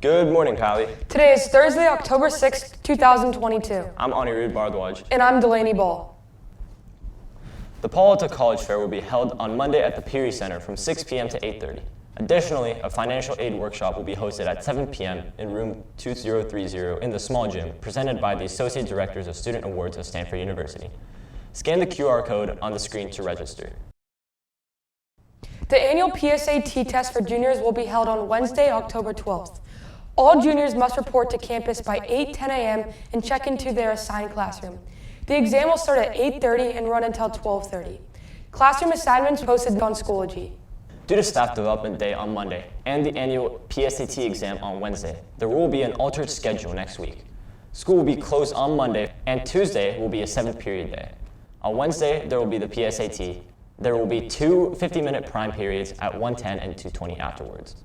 Good morning, PALY. Today is Thursday, October 6, 2022. I'm Anirudh Bharadwaj. And I'm Delaney. The Palo Alto College Fair will be held on Monday at the PALY Center from 6 p.m. to 8:30. Additionally, a financial aid workshop will be hosted at 7 p.m. in room 2030 in the small gym, presented by the Associate Directors of Student Awards of Stanford University. Scan the QR code on the screen to register. The annual PSAT test for juniors will be held on Wednesday, October 12th. All juniors must report to campus by 8:10 a.m. and check into their assigned classroom. The exam will start at 8:30 and run until 12:30. Classroom assignments posted on Schoology. Due to Staff Development Day on Monday and the annual PSAT exam on Wednesday, there will be an altered schedule next week. School will be closed on Monday, and Tuesday will be a 7th period day. On Wednesday, there will be the PSAT. There will be two 50-minute prime periods at 1:10 and 2:20 afterwards.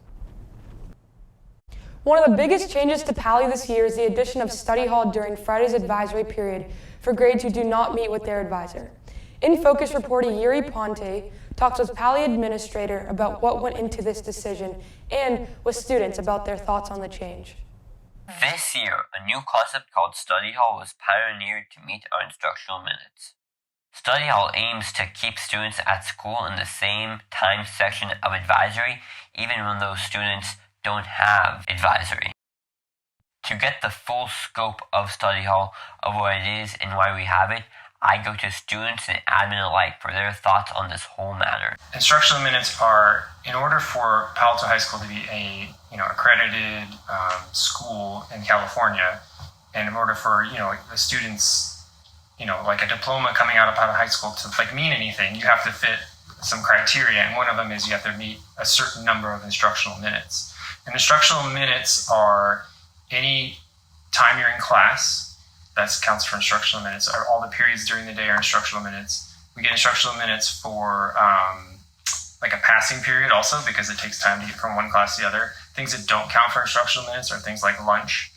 One of the biggest changes to PALY this year is the addition of study hall during Friday's advisory period for grades who do not meet with their advisor. InFocus Reporter Uri Ponte talks with PALY administrator about what went into this decision and with students about their thoughts on the change. This year, a new concept called study hall was pioneered to meet our instructional minutes. Study hall aims to keep students at school in the same time section of advisory, even when those students don't have advisory. To get the full scope of study hall, of what it is and why we have it, I go to students and admin alike for their thoughts on this whole matter. Instructional minutes are, in order for Palo Alto High School to be a accredited school in California, and in order for the students, like a diploma coming out of Palo Alto High School to mean anything, you have to fit some criteria, and one of them is you have to meet a certain number of instructional minutes. And instructional minutes are any time you're in class, that counts for instructional minutes. All the periods during the day are instructional minutes. We get instructional minutes for like a passing period also, because it takes time to get from one class to the other. Things that don't count for instructional minutes are things like lunch.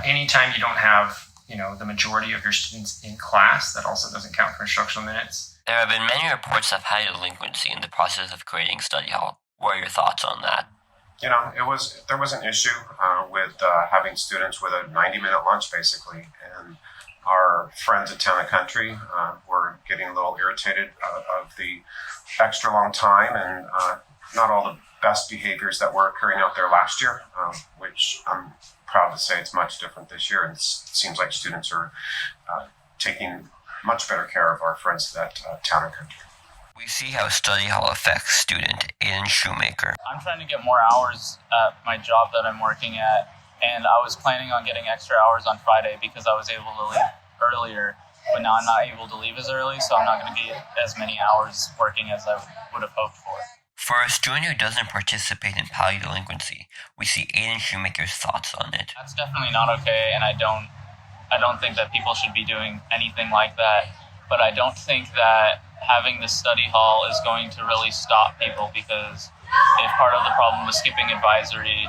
Anytime you don't have the majority of your students in class, that also doesn't count for instructional minutes. There have been many reports of high delinquency in the process of creating study hall. What are your thoughts on that? There was an issue with having students with a 90-minute lunch, basically, and our friends at Town and Country were getting a little irritated of the extra long time and not all the best behaviors that were occurring out there last year, which I'm proud to say it's much different this year, and it seems like students are taking much better care of our friends at Town and Country. We see how study hall affects student Aiden Shoemaker. I'm trying to get more hours at my job that I'm working at, and I was planning on getting extra hours on Friday because I was able to leave earlier, but now I'm not able to leave as early, so I'm not going to get as many hours working as I would have hoped for. For a student who doesn't participate in PALY delinquency, we see Aiden Shoemaker's thoughts on it. That's definitely not okay, and I don't think that people should be doing anything like that, but I don't think that having the study hall is going to really stop people, because if part of the problem was skipping advisory,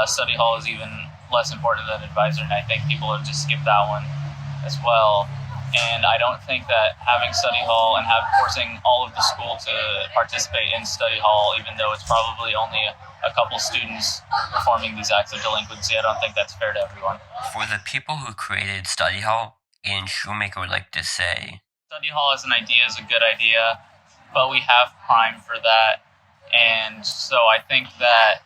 study hall is even less important than advisory, and I think people will just skip that one as well. And I don't think that having study hall and forcing all of the school to participate in study hall, even though it's probably only a couple students performing these acts of delinquency, I don't think that's fair to everyone. For the people who created study hall, Aiden Shoemaker would like to say, study hall as an idea is a good idea, but we have prime for that, and so I think that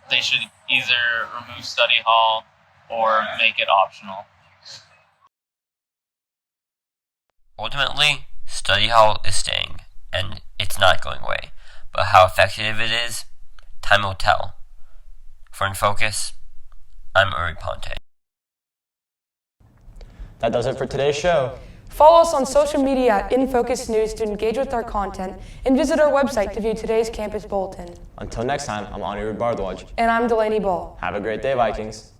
they should either remove study hall or make it optional. Ultimately, study hall is staying, and it's not going away, but how effective it is, time will tell. For InFocus, I'm Uri Ponte. That does it for today's show. Follow us on social media at InFocus News to engage with our content, and visit our website to view today's campus bulletin. Until next time, I'm Anirudh Bharadwaj. And I'm Delaney. Have a great day, Vikings.